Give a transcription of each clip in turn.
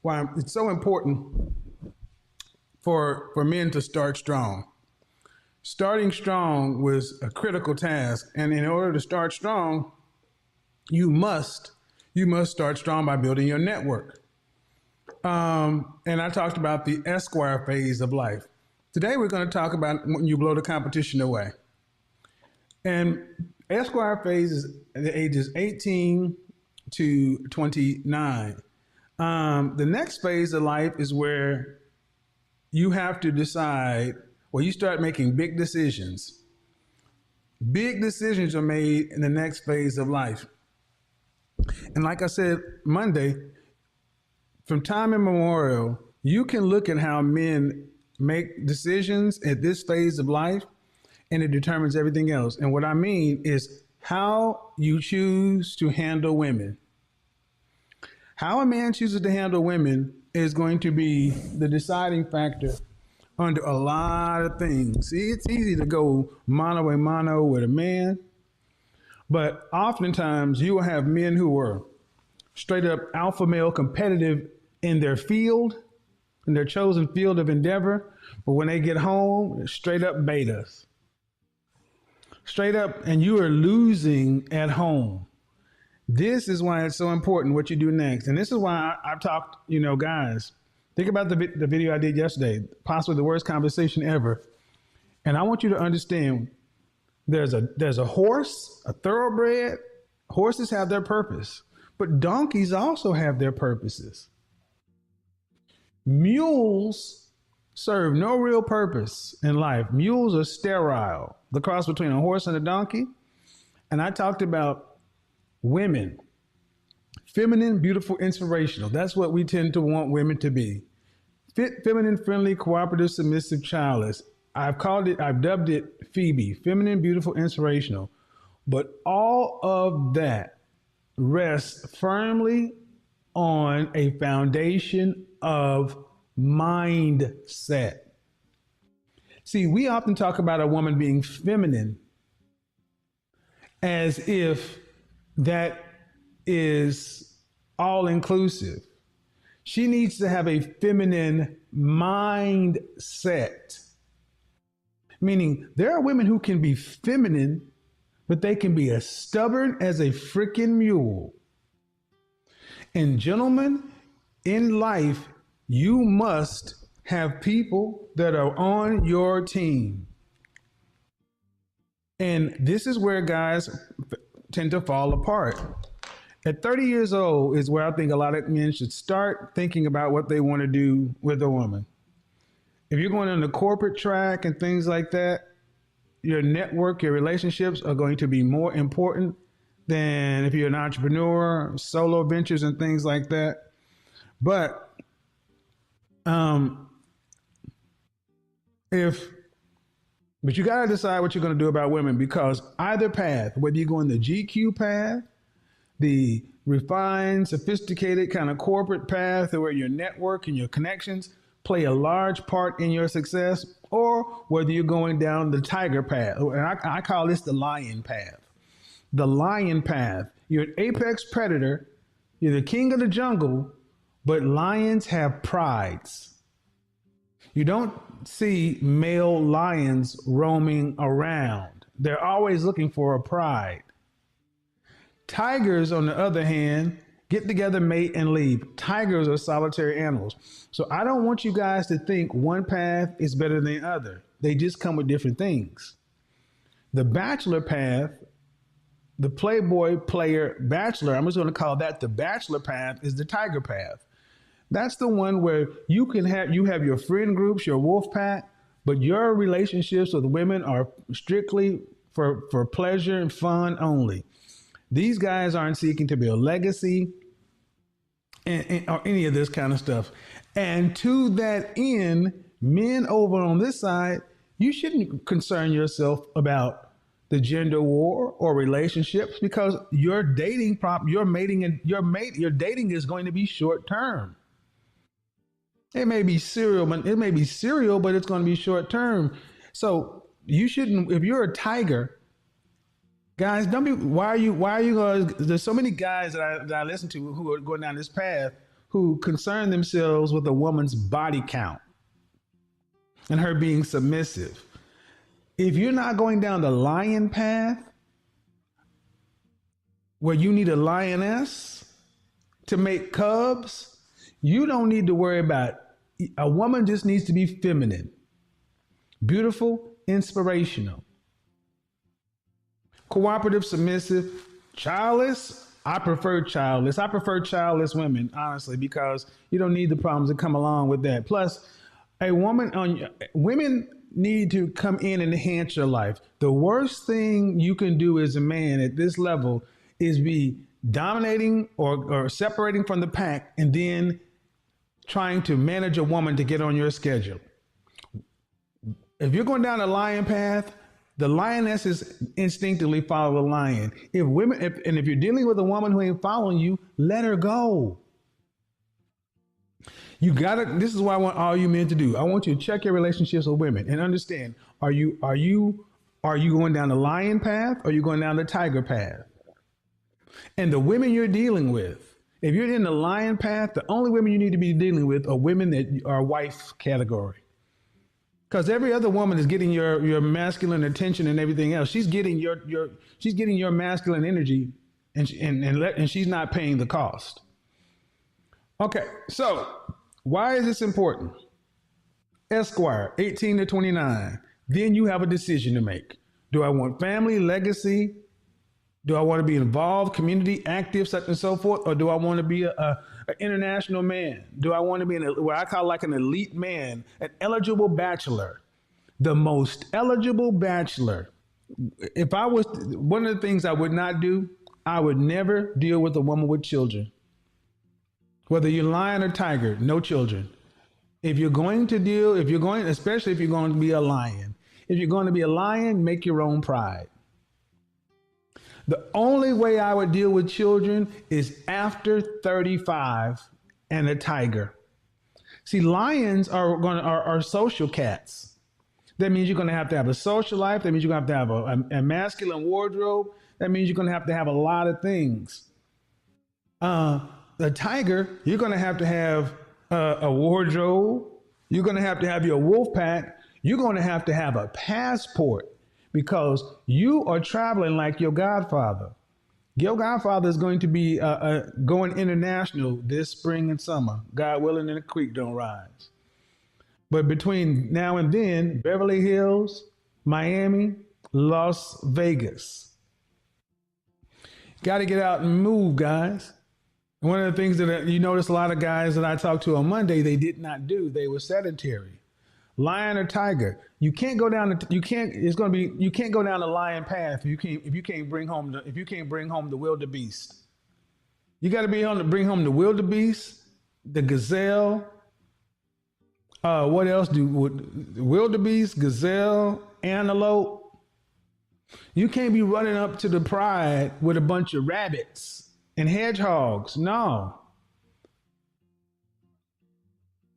why it's so important for men to start strong. Starting strong was a critical task, and in order to start strong, you must start strong by building your network. And I talked about the Esquire phase of life. Today we're going to talk about when you blow the competition away. And Esquire phase is the ages 18 to 29. The next phase of life is where you have to decide, well, you start making big decisions. Big decisions are made in the next phase of life. And like I said Monday, from time immemorial, you can look at how men make decisions at this phase of life, and it determines everything else. And what I mean is how you choose to handle women. How a man chooses to handle women is going to be the deciding factor under a lot of things. See, it's easy to go mano a mano with a man, but oftentimes you will have men who are straight up alpha male competitive in their field, in their chosen field of endeavor, but when they get home, they're straight up betas. Straight up, and you are losing at home. This is why it's so important what you do next. And this is why I've talked, guys, think about the video I did yesterday, possibly the worst conversation ever. And I want you to understand there's a horse, a thoroughbred. Horses have their purpose, but donkeys also have their purposes. Mules serve no real purpose in life. Mules are sterile, the cross between a horse and a donkey. And I talked about women, feminine, beautiful, inspirational. That's what we tend to want women to be. Fit, feminine, friendly, cooperative, submissive, childless. I've dubbed it Phoebe, feminine, beautiful, inspirational. But all of that rests firmly on a foundation of mindset. See, we often talk about a woman being feminine as if that is all inclusive. She needs to have a feminine mindset. Meaning there are women who can be feminine, but they can be as stubborn as a freaking mule. And gentlemen, in life, you must have people that are on your team. And this is where guys tend to fall apart. At 30 years old is where I think a lot of men should start thinking about what they want to do with a woman. If you're going on the corporate track and things like that, your network, your relationships are going to be more important than if you're an entrepreneur, solo ventures and things like that. But you got to decide what you're going to do about women, because either path, whether you go in the GQ path, the refined, sophisticated kind of corporate path where your network and your connections play a large part in your success, or whether you're going down the tiger path, and I call this the lion path. The lion path. You're an apex predator. You're the king of the jungle, but lions have prides. You don't see male lions roaming around. They're always looking for a pride. Tigers, on the other hand, get together, mate, and leave. Tigers are solitary animals. So I don't want you guys to think one path is better than the other. They just come with different things. The bachelor path, the playboy player bachelor, I'm just going to call that the bachelor path, is the tiger path. That's the one where you have your friend groups, your wolf pack, but your relationships with women are strictly for pleasure and fun only. These guys aren't seeking to build legacy or any of this kind of stuff. And to that end, men over on this side, you shouldn't concern yourself about the gender war or relationships, because your dating is going to be short term. It may be serial, but it's going to be short term. So you shouldn't, if you're a tiger, guys, why are you guys, there's so many guys that I listen to who are going down this path who concern themselves with a woman's body count and her being submissive. If you're not going down the lion path where you need a lioness to make cubs, you don't need to worry about it. A woman just needs to be feminine, beautiful, inspirational, cooperative, submissive, childless. I prefer childless. I prefer childless women, honestly, because you don't need the problems that come along with that. Plus, women need to come in and enhance your life. The worst thing you can do as a man at this level is be dominating or separating from the pack and then trying to manage a woman to get on your schedule. If you're going down the lion path, the lionesses instinctively follow the lion. If you're dealing with a woman who ain't following you, let her go. This is what I want all you men to do. I want you to check your relationships with women and understand, are you going down the lion path or are you going down the tiger path? And the women you're dealing with, if you're in the lion path, the only women you need to be dealing with are women that are wife category. Because every other woman is getting your masculine attention and everything else. She's getting your masculine energy, and she's not paying the cost. Okay, so why is this important? Esquire, 18 to 29. Then you have a decision to make. Do I want family, legacy? Do I want to be involved, community, active, such and so forth? Or do I want to be an international man? Do I want to be what I call like an elite man, an eligible bachelor, the most eligible bachelor? If I was, one of the things I would not do, I would never deal with a woman with children. Whether you're lion or tiger, no children. Especially if you're going to be a lion. If you're going to be a lion, make your own pride. The only way I would deal with children is after 35 and a tiger. See, lions are social cats. That means you're going to have a social life. That means you're going to have a masculine wardrobe. That means you're going to have a lot of things. The tiger, you're going to have a wardrobe. You're going to have your wolf pack. You're going to have a passport. Because you are traveling like your godfather. Your godfather is going to be going international this spring and summer, God willing, and the creek don't rise. But between now and then, Beverly Hills, Miami, Las Vegas. Got to get out and move, guys. One of the things that you notice a lot of guys that I talked to on Monday, they did not do. They were sedentary. Lion or tiger, you can't go down the lion path if you can't bring home the wildebeest. You got to be able to bring home the wildebeest, the gazelle. What else wildebeest, gazelle, antelope? You can't be running up to the pride with a bunch of rabbits and hedgehogs. No.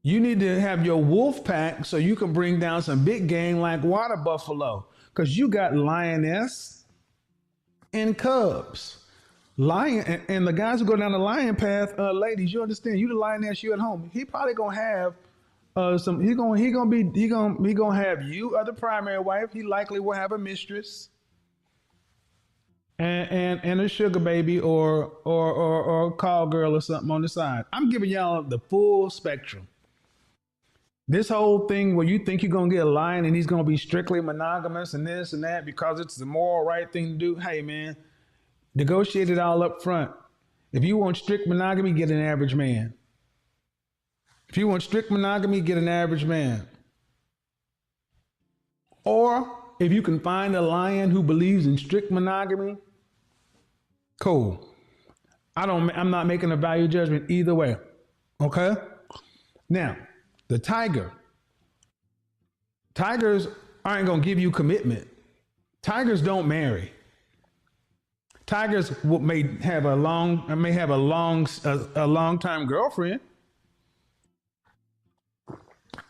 You need to have your wolf pack so you can bring down some big game like water buffalo, because you got lioness and cubs. Lion and the guys who go down the lion path, ladies, you understand? You the lioness, you at home. He probably gonna have some. He gonna have you as the primary wife. He likely will have a mistress and a sugar baby or a call girl or something on the side. I'm giving y'all the full spectrum. This whole thing where you think you're going to get a lion and he's going to be strictly monogamous and this and that because it's the moral right thing to do. Hey, man, negotiate it all up front. If you want strict monogamy, get an average man. If you want strict monogamy, get an average man. Or if you can find a lion who believes in strict monogamy, cool. I'm not making a value judgment either way. Okay? Now, the tiger. Tigers aren't going to give you commitment. Tigers don't marry. Tigers may have a long-time girlfriend,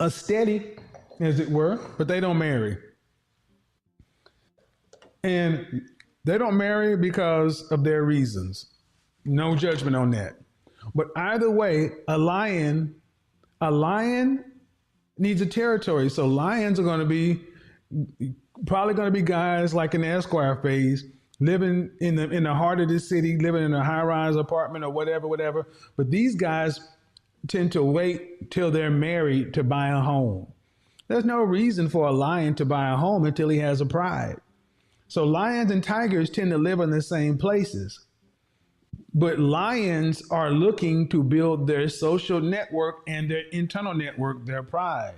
a steady, as it were, but they don't marry. And they don't marry because of their reasons. No judgment on that. But either way, a lion needs a territory. So lions are going to be probably going to be guys like in the Esquire phase, living in the heart of the city, living in a high rise apartment or whatever. But these guys tend to wait till they're married to buy a home. There's no reason for a lion to buy a home until he has a pride. So lions and tigers tend to live in the same places. But lions are looking to build their social network and their internal network, their pride.